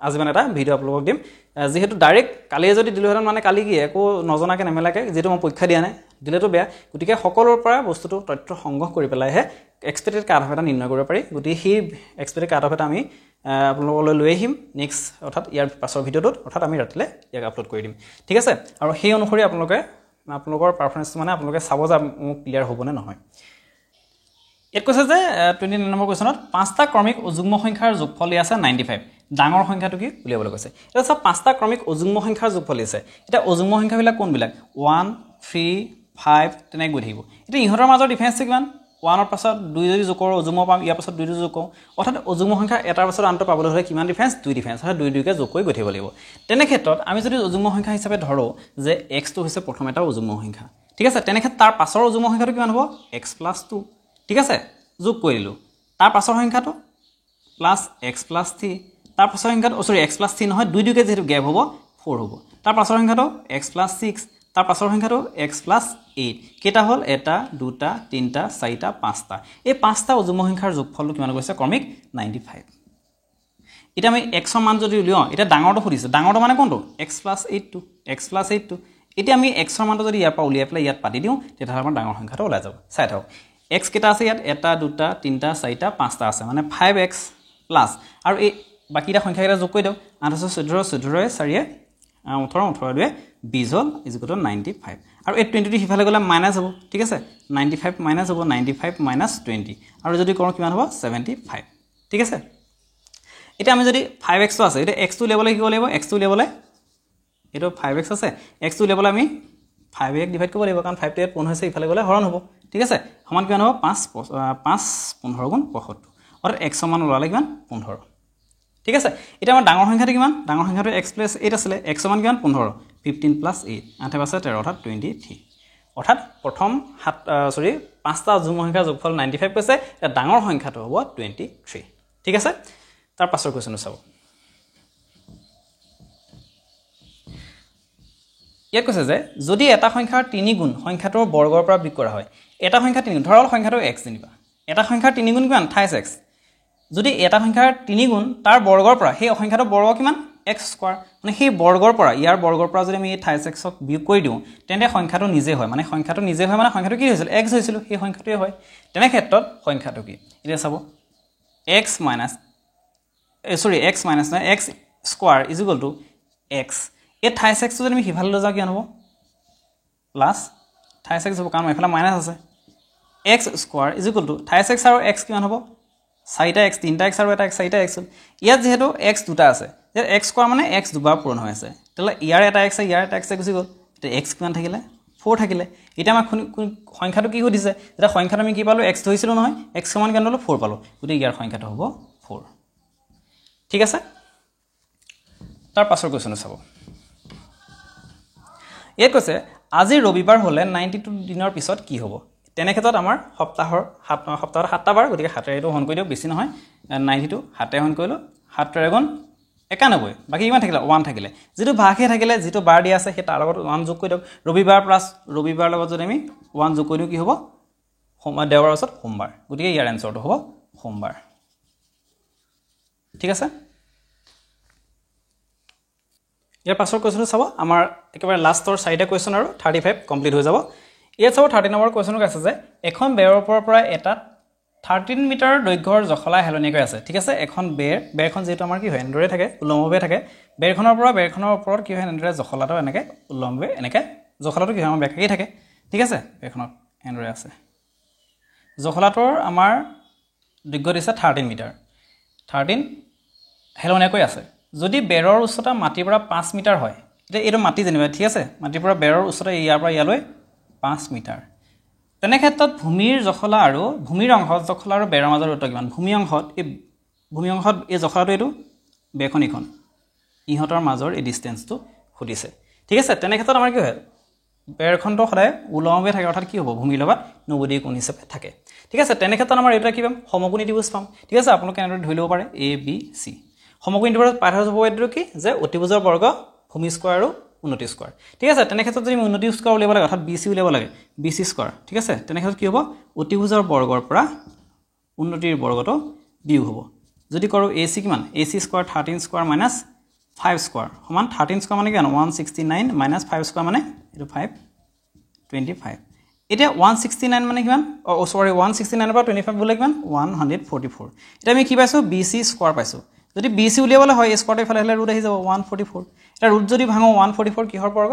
আজি মানে এটা ভিডিও আপোনালোকক দিম যেহেতু ডাইৰেক্ট কালি যদি দিলহেন মানে কালি কি একো নজনাকে নেমেলাকে যেটো মই পৰীক্ষা দিয়া নাই দিলেতো বেয়া গতিকে সকলোৰ পৰা বস্তুটো তথ্য সংগ্ৰহ কৰি পেলাইহে এক্সপেক্টেড কাট অফ এটা নিৰ্ণয় কৰিব পাৰি গতিকে সেই এক্সপেক্টেড কাট অফ এটা আমি আপোনালোকলৈ লৈ আহিম নেক্সট অৰ্থাৎ ইয়াৰ পাছৰ ভিডিওটোত অৰ্থাৎ আমি ৰাতিলে ইয়াক আপলোড কৰি দিম ঠিক আছে আৰু সেই অনুসৰি আপোনালোকৰ পাৰফৰমেন্স মানে আপোনালোকে চাব যে ক্লিয়াৰ হ'ব নে নহয় এত কৈছে যে 29 নম্বৰ কোৱেশ্চনত পাঁচটা ক্ৰমিক অযুগ্ম সংখ্যাৰ যোগফল আছে 95 ডাঙৰ সংখ্যাটো কি উলিয়াবলৈ কৈছে এটা সব পাঁচটা ক্ৰমিক অযুগ্ম সংখ্যাৰ যোগফল আছে এটা অযুগ্ম সংখ্যাবিলাক কোনবিলাক 1 3 5 তেনে গৈ থাকিব এটা ইহঁতৰ মাজৰ ডিফাৰেন্স কিমান 1 ৰ পাছত 2 যদি যোগ কৰোঁ অযুগ্ম পাম ইয়াৰ পাছত 2 যোগ কৰোঁ অৰ্থাৎ অযুগ্ম সংখ্যা এটাৰ পাছত আনটো পাবলৈ হ'লে কিমান ডিফাৰেন্স 2 ডিফাৰেন্স অৰ্থাৎ 2 কে যোগ কৰি গৈ থাকিব লাগিব তেনে ক্ষেত্ৰত আমি যদি অযুগ্ম সংখ্যা হিচাপে ধৰো যে x টো হৈছে প্ৰথম এটা অযুগ্ম সংখ্যা ঠিক আছে তেনে ক্ষেত্ৰত তাৰ পাছৰ অযুগ্ম সংখ্যাটো কিমান হ'ব x + 2 ঠিক আছে যোগ কৰিলো তাৰ পাছৰ সংখ্যাটো প্লাস x + 3 তাৰ পাছৰ সংখ্যাটো সৰি x + 3 নহয় 2 কে যেহেতু গ্যাপ হ'ব 4 হ'ব তাৰ পাছৰ সংখ্যাটো x + 6 তাৰ পাছৰ সংখ্যাটো x + 8 কেটা হল এটা দুটা তিনটা চাৰিটা পাঁচটা এই পাঁচটা অযুগ্ম সংখ্যাৰ যোগফলটো কিমান গৈছে ক্ৰমিক 95 এটা আমি x ৰ মান যদি উলিয়াও এটা ডাঙৰটো খুদিছে ডাঙৰটো মানে কোনটো x + 8 টো x + 8 টো এটা আমি x ৰ মানটো যদি ইয়াৰ পৰা উলিয়াই পেলাই ইয়াত পাতি দিও তেতিয়া আমাৰ ডাঙৰ সংখ্যাটো ওলাই যাব চাই থাকক x কেটা আছে ইয়াত এটা দুটা তিনটা চাৰিটা পাঁচটা আছে মানে 5x প্লাস আৰু এই বাকিটা সংখ্যা কেটা যোগ কৰি দিও 8 14 14 4 18 18 20 হল ইকুৱেল টু 95 আৰু এই 20 হিফালে গলে মাইনাস হ'ব ঠিক আছে 95 মাইনাস হ'ব 95 মাইনাস 20 আৰু যদি কৰোঁ কিমান হ'ব 75 ঠিক আছে এটা আমি যদি 5x টো আছে এটা x টো লেভেলে কি কৰিব x টো লেভেলে এটো 5x আছে x টো লেভেলে আমি 5x ডিভাইড কৰিব লাগিব কাৰণ 5 টো 15 হৈছে ইফালে গলে হৰণ হ'ব ঠিক আছে সমান কিমান হ'ব 5 15 গুণ 75 অৰ্থাৎ x সমান ওলালে কিমান 15 ঠিক আছে এটা আমাৰ ডাঙৰ সংখ্যাটো কিমান ডাঙৰ সংখ্যাটো x + 8 আছিল x সমান কিমান 15 15 + 8 8 আছে 13 অৰ্থাৎ 23 অৰ্থাৎ প্ৰথম পাঁচটা অযুগ্ম সংখ্যাৰ যোগফল 95 কৈছে এটা ডাঙৰ সংখ্যাটো হ'ব 23 ঠিক আছে তাৰ পাছৰ কোৱেশ্চনটো চাও ইয়াত কৈছে যে যদি এটা সংখ্যাৰ 3 গুণ সংখ্যাটোৰ বৰ্গৰ পৰা বিয়োগ কৰা হয় এটা সংখ্যা 3 গুণ ধৰল সংখ্যাটো x নিবা এটা সংখ্যাৰ 3 গুণ কিমান 28x যদি এটা সংখ্যাৰ 3 গুণ তাৰ বৰ্গৰ পৰা সেই সংখ্যাটোৰ বৰ্গ কিমান x স্কয়াৰ মানে সেই বৰ্গৰ পৰা ইয়াৰ বৰ্গৰ পৰা যদি আমি 28x ক বিয়োগ কৰি দিও তেন্তে সংখ্যাটো নিজে হয় মানে সংখ্যাটো কি হৈছিল x হৈছিল সেই সংখ্যাটোৱে হয় তেনে ক্ষেত্ৰত সংখ্যাটো কি এটা চাব x minus x square is equal to x এই 28x যদি আমি হিফালে লৈ যাও কি হ'ব প্লাস 28x হ'ব কাৰণ এফালে মাইনাস আছে x square is equal to 28x আৰু x কিমান হ'ব 4x 3x আৰু এটা x 4x ইয়াত যেহেতু x দুটা আছে যে x square মানে x দুবাৰ পূৰণ হৈ আছে তেলে ইয়াৰ এটা x ইয়াৰ এটা x গুছি গল এটা x কিমান থাকিলে 4 থাকিলে এটা আমাৰ সংখ্যাটো কি হদিছে এটা সংখ্যাটো আমি কি পালো x ধৰিছিল নহয় x সমান কিমান হলো 4 পালো গতি ইয়াৰ সংখ্যাটো হ'ব 4 ঠিক আছে তাৰ পাছৰ কোৱেশ্চনটো চাব এই কৈছে আজি ৰবিবাৰ হলে 92 দিনৰ পিছত কি হ'ব তেনে ক্ষেত্ৰত আমাৰ সপ্তাহৰ 7টা বাৰ গতিকে 7 এটো হন কৰি দিও বেছি নহয় 92 7 হন কৰিলো 7 গুণ 91 বাকি কিমান থাকিলে 1 থাকিলে যেটো ভাগে থাকিলে যেটো বাৰ দিয়া আছে সেই তাৰ লগত 1 যোগ কৰি দিও ৰবিবাৰ প্লাস ৰবিবাৰ লগত যদি আমি 1 যোগ কৰি দিও কি হ'ব সোমবাৰ দেওবাৰ পাছত সোমবাৰ গতিকে ইয়াৰ আনসাৰটো হ'ব সোমবাৰ ঠিক আছে ইয়াৰ পাছৰ কোৱেশ্চনটো চাব আমাৰ একেবাৰে লাষ্টৰ 4টা কোৱেশ্চন আৰু 35 কমপ্লিট হৈ যাব ইয়াত চাব 30 নম্বৰ কোৱেশ্চনক আছে যে এখন বেৰৰ ওপৰৰ পৰা এটা 13 মিটাৰ দৈৰ্ঘ্যৰ জখলা হেলনি কৰি আছে ঠিক আছে এখন বেৰখন যেটো আমাৰ কি হয় এন্দৰে থাকে উলম্বভাৱে থাকে বেৰখনৰ পৰা বেৰখনৰ ওপৰত কি হয় এন্দৰে জখলাটো এনেকে উলম্বভাৱে এনেকে জখলাটো কি হয় আমাৰ বেকাকি থাকে ঠিক আছে বেৰখনত এন্দৰে আছে জখলাটোৰ আমাৰ দৈৰ্ঘ্য দিছে 13 মিটাৰ 13 হেলনি কৰি আছে যদি বেৰৰ উচ্চতা মাটিৰ পৰা 5 মিটাৰ হয় এটা এটো মাটি জানিবা ঠিক আছে মাটিৰ পৰা বেৰৰ উচ্চতা ইয়াৰ পৰা ইয়ালৈ 5 মিটাৰ তেনে ক্ষেত্ৰত ভূমিৰ জখলা আৰু ভূমিৰ অংশ জখলা আৰু বেৰৰ মাজৰ দূৰত্ব কিমান ভূমি অংশত এই জখলাটো এটো বেখন ইখন ইহতৰ মাজৰ এই ডিসটেন্সটো খুদিছে ঠিক আছে তেনে ক্ষেত্ৰত আমাৰ কি হয় বেৰখনটো সদায় উলম্বে থাকে অৰ্থাৎ কি হ'ব ভূমিৰ লগত 90 ডিগ্ৰী কোণ হিচাপে থাকে ঠিক আছে তেনে ক্ষেত্ৰত আমাৰ এটা কি পাম সমকোণী ত্ৰিভুজ পাম ঠিক আছে আপোনালোকে এনেদৰে ধৰি ল'ব পাৰে a b c সমকোণী ত্ৰিভুজৰ পাঠ্য হ'ব এটো কি যে অতিভুজৰ বৰ্গ ভূমি স্কয়াৰ আৰু উন্নতি স্কয়াৰ ঠিক আছে তেনে ক্ষেত্ৰত যদি উন্নতি স্কয়াৰ উলিয়াব লাগে অৰ্থাৎ BC উলিয়াব লাগে BC স্কয়াৰ ঠিক আছে তেনে ক্ষেত্ৰত কি হ'ব অতিভুজৰ বৰ্গৰ পৰা উন্নতিৰ বৰ্গটো বিয়োগ হ'ব যদি কৰো AC কিমান AC square 13 square minus 5 square সমান 13 স্কয়াৰ মানে কিমান 169 মাইনাস 5 স্কয়াৰ মানে এটো 525 এটা 169 মানে কিমান সৰি 169 পৰা 25 বলে কিমান 144 এটা আমি কি পাইছো BC স্কয়াৰ পাইছো যদি BC উলিয়াবলে হয় স্কয়াৰটো ইফালে হলে ৰুট আহি যাব 144 এটা ৰুট যদি ভাঙো 144 কিহৰ বৰ্গ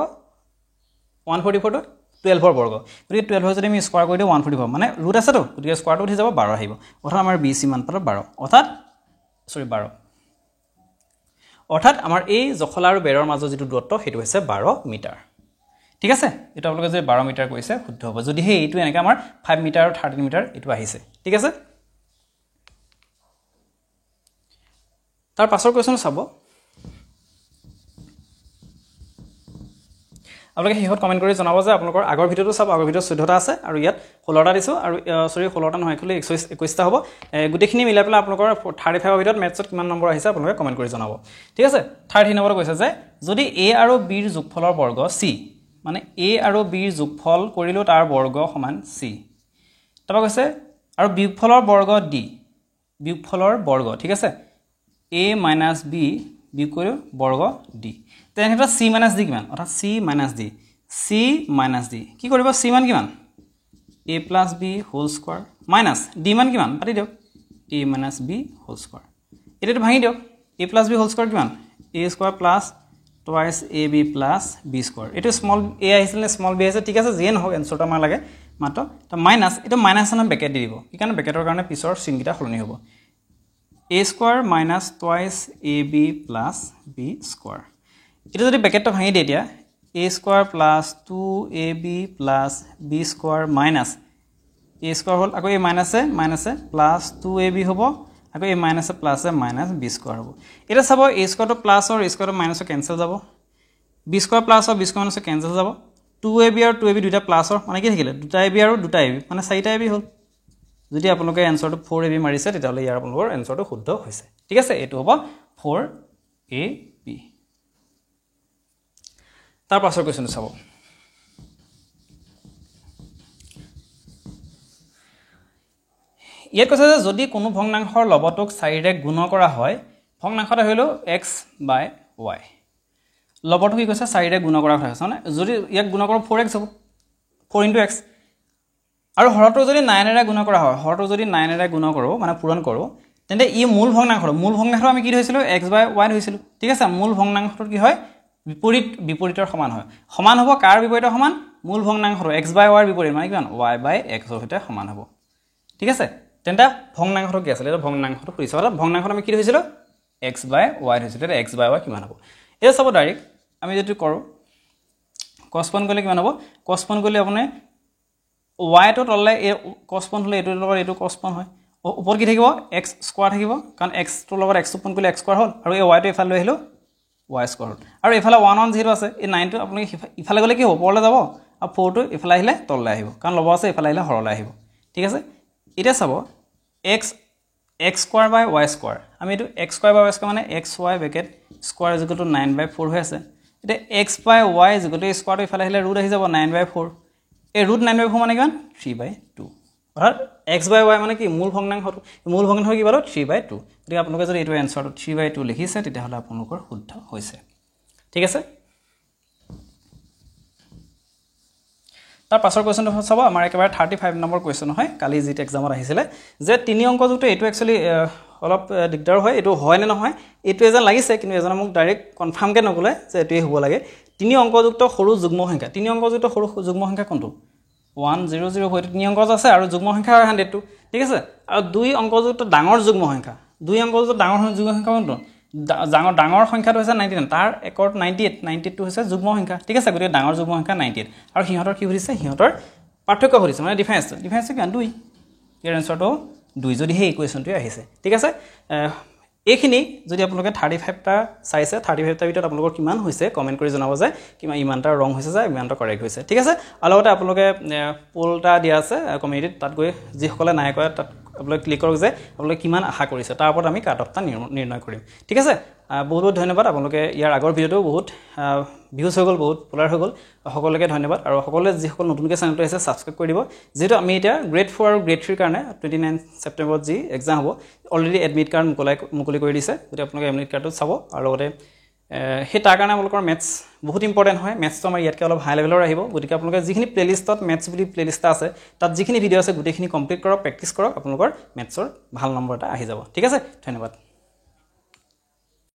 144 টো 12 ৰ বৰ্গ গতিকে 12 যদি আমি স্কয়াৰ কৰি দিও 144 মানে ৰুট আছে তো গতিকে স্কয়াৰটো উঠি যাব 12 আহিব অৰ্থাৎ আমাৰ BC মান পালো 12 অৰ্থাৎ আমাৰ এই জখলা আৰু বেৰৰ মাজৰ যেটো দূৰত্ব হেতু হৈছে 12 মিটাৰ ঠিক আছে এটা আপোনালোকে যে 12 মিটাৰ কৈছে শুদ্ধ হ'ব যদি হে এইটো এনেকা আমাৰ 5 মিটাৰ আৰু 13 মিটাৰ এটো আহিছে ঠিক আছে তাৰ পাছৰ কোৱেশ্চন চাব আপোনালোকে হিহত কমেন্ট কৰি জনাব যে আপোনালোকৰ আগৰ ভিডিওটো চাব আগৰ ভিডিও 14টা আছে আৰু ইয়াত 16টা দিছো আৰু সৰি 16টা নহয় খালি 21টা হ'ব গুটেখিনি মিলাই পেলাই আপোনালোকৰ 35 ভিডিওত মেথছত কিমান নম্বৰ আহিছে আপোনালোকে কমেন্ট কৰি জনাব ঠিক আছে 30 নম্বৰ কৈছে যে যদি a আৰু b ৰ যোগফলৰ বৰ্গ c মানে a আৰু b ৰ যোগফল কৰিলো তাৰ বৰ্গ সমান c তবা কৈছে আৰু বিয়োগফলৰ বৰ্গ d বিয়োগফলৰ বৰ্গ ঠিক আছে a - b বিয়োগ কৰিও বৰ্গ d তেনে c - d কিমান অৰ্থাৎ c - d c - d কি কৰিব c মান কিমান a + b whole square minus d মান কিমান পাতি দিওক a - b হোল স্কয়াৰ এটাটো ভাঙি দিওক a + b হোল স্কয়াৰ কিমান a square plus twice ab plus b square এটো স্মল a আহিছিল নে স্মল b আছে ঠিক আছে যেন হোক এনসাৰটো আমাৰ লাগে মাত্ৰ তো মাইনাস এটো মাইনাস না ব্ৰেকেট দি দিব কি কাৰণে ব্ৰেকেটৰ কাৰণে পিছৰ চিনগিটা খলনি হ'ব a square minus twice ab plus b square এটা যদি ব্ৰেকেটটো ভাঙি দিয়ে দিয়া a square plus 2ab plus b square minus a square হল আকৌ এই মাইনাসে প্লাস 2ab হ'ব আকৌ এই মাইনাসে প্লাসে মাইনাস b স্কয়াৰ হ'ব এটা চাব a স্কয়াৰটো প্লাস আৰু a স্কয়াৰটো মাইনাসে কেনসেল যাব b স্কয়াৰ প্লাস আৰু b স্কয়াৰ মাইনাসে কেনসেল যাব 2ab আৰু 2ab দুটা প্লাসৰ মানে কি থাকিলে দুটা ab আৰু দুটা ab মানে চাৰিটা ab হল যদি আপোনালোকে এনসাৰটো 4ab মাৰিছে তেতিয়াহলে ইয়াৰ আপোনালোকৰ এনসাৰটো শুদ্ধ হৈছে ঠিক আছে এটো হ'ব 4ab তাৰ পাছৰ কোৱেশ্চন চাব ইয়াত কৈছে যে যদি কোনো ভগ্নাংশৰ লবটোক 4 ৰে গুণ কৰা হয় ভগ্নাংশটা হলো x বাই y লবটো কি কৈছে 4 ৰে গুণ কৰা হয় মানে যদি ইয়াক গুণ কৰো 4x হ'ব 4 * x আৰু হৰটো যদি 9 ৰে গুণ কৰা হয় হৰটো যদি 9 ৰে গুণ কৰো মানে পূৰণ কৰো তেন্তে ই মূল ভগ্নাংশ আমি কি ধৰিছিলো x বাই y ধৰিছিলো ঠিক আছে মূল ভগ্নাংশটো কি হয় বিপৰীতৰ সমান হয় সমান হ'ব কাৰ বিপৰীতৰ সমান মূল ভগ্নাংশটো x বাই y ৰ বিপৰীত মানে কিমান y বাই x ৰ সৈতে সমান হ'ব ঠিক আছে তেন্তে ভগ্নাংশটো কি আছিল এটা ভগ্নাংশটো কৰিছে অৰ্থাৎ ভগ্নাংশটো আমি কি ধৰিছিলো x বাই y ধৰিছিলো এটা x বাই y কিমান হ'ব এটা চাব ডাইৰেক্ট আমি যদি কৰো কৰসপন্ড কৰিলে কিমান হ'ব কৰসপন্ড কৰিলে আপুনি y টো তললে কৰসপন্ড হলে এটো লগত এটো কৰসপন্ড হয় ওপৰ কি থাকিব x স্কয়াৰ থাকিব কাৰণ x টো লগত x পূৰণ কৰিলে x স্কয়াৰ হ'ল আৰু এই y টো এফালে লৈ আহিলো y স্কয়াৰ হ'ল আৰু এফালে 1 on 0 আছে এই 9 টো আপুনি ইফালে গলে কি হ'ব ওপৰলে যাব আৰু 4 টো ইফালে আহিলে তললে আহিব কাৰণ লব আছে ইফালে আহিলে হৰলে আহিব ঠিক আছে এটা চাব x স্কয়াৰ বাই y স্কয়াৰ আমি এটো x স্কয়াৰ বাই y স্কয়াৰ মানে xy ব্ৰেকেট স্কয়াৰ = 9/4 হৈ আছে এটা x বাই y = স্কয়াৰ টো ইফালে আহিলে ৰুট আহি যাব 9/4 এই ৰুট 9/4 মানে কিমান 3/2 অৰ্থাৎ x বাই y মানে কি মূল ভগ্নাংশ কি পালো 3/2 যদি আপোনালোকে যদি এটো এনসাৰটো 3/2 লিখিছে তেতিয়াহলে আপোনালোকৰ শুদ্ধ হৈছে ঠিক আছে তাৰ পাছৰ কোৱেশ্চনটো চাব আমাৰ একেবাৰে 35 নম্বৰ কোৱেশ্চন হয় কালি জিট এক্সামত আহিছিলে যে তিনি অংকযুক্ত এটো একচুয়ালি অলপ দিগদাৰ হয় এটো হয় নে নহয় এটো এজন লাগিছে কিন্তু এজনে মোক ডাইৰেক্ট কনফাৰ্ম কে নকলে যে এটোই হ'ব লাগে তিনি অংকযুক্ত সৰু যুগ্ম সংখ্যা তিনি অংকযুক্ত সৰু যুগ্ম সংখ্যা কোনটো 100 হয়তো তিনি অংক আছে আৰু যুগ্ম সংখ্যা 100 ঠিক আছে আৰু দুই অংকযুক্ত ডাঙৰ যুগ্ম সংখ্যা দুই অংকযুক্ত ডাঙৰ যুগ্ম সংখ্যা কোনটো ডাঙৰ সংখ্যাটো হৈছে 99 তাৰ একত 98 টো হৈছে যুগ্ম সংখ্যা ঠিক আছে গতিকে ডাঙৰ যুগ্ম সংখ্যা 98 আৰু হিহতৰ কি হৈছে হিহতৰ পাৰ্থক্য হৈছে মানে ডিফাৰেন্স কিমান 2 ইয়াৰ আনসাৰটো 2 যদি এই ইকুৱেশনটো আহিছে ঠিক আছে এইখিনি যদি আপোনালোকে 35টা চাইছে 35টা ভিতৰত আপোনালোকৰ কিমান হৈছে কমেন্ট কৰি জনাব যে কিমান ইমানটা ৰং হৈছে যে ইমানটা কাৰেক্ট হৈছে ঠিক আছে অলপতে আপোনালোকে পোলটা দিয়া আছে কমিউনিটিত তাত গৈ যি সকলে নাই কৰে তাত আপোনালোকে ক্লিক কৰক যে আপোনালোকে কিমান আশা কৰিছে তাৰ ওপৰত আমি কাট অফটা নিৰ্ণয় কৰিম ঠিক আছে বহুত ধন্যবাদ আপোনালোকে ইয়াৰ আগৰ ভিডিওটো বহুত ভিউজ হৈ গল বহুত পপুলাৰ হৈ গল সকলোকে ধন্যবাদ আৰু সকলোৱে যি সকল নতুনকৈ চেনেলটো আছে সাবস্ক্ৰাইব কৰি দিব যেটো আমি এটা গ্ৰেড 4 আৰু গ্ৰেড 3 কাৰণে 29 সেপ্টেম্বৰত যি এক্সাম হ'ব অলৰেডি এডমিট কাৰ্ড মুকলি কৰি দিছে যদি আপোনালোকে এডমিট কাৰ্ডটো চাব আৰু লগতে হে তাৰ কাৰণে আপোনালোকৰ মেথছ বহুত ইম্পৰ্টেন্ট হয় মেথছটো আমাৰ ইয়াতকৈ অলপ হাই লেভেলৰ আহিব গতিকে আপোনালোকে যিখিনি প্লেলিষ্টত মেথছ বুলি প্লেলিষ্ট আছে তাত যিখিনি ভিডিও আছে গোটেইখিনি কমপ্লিট কৰক প্ৰেক্টিছ কৰক আপোনালোকৰ মেথছৰ ভাল নম্বৰ এটা আহি যাব ঠিক আছে ধন্যবাদ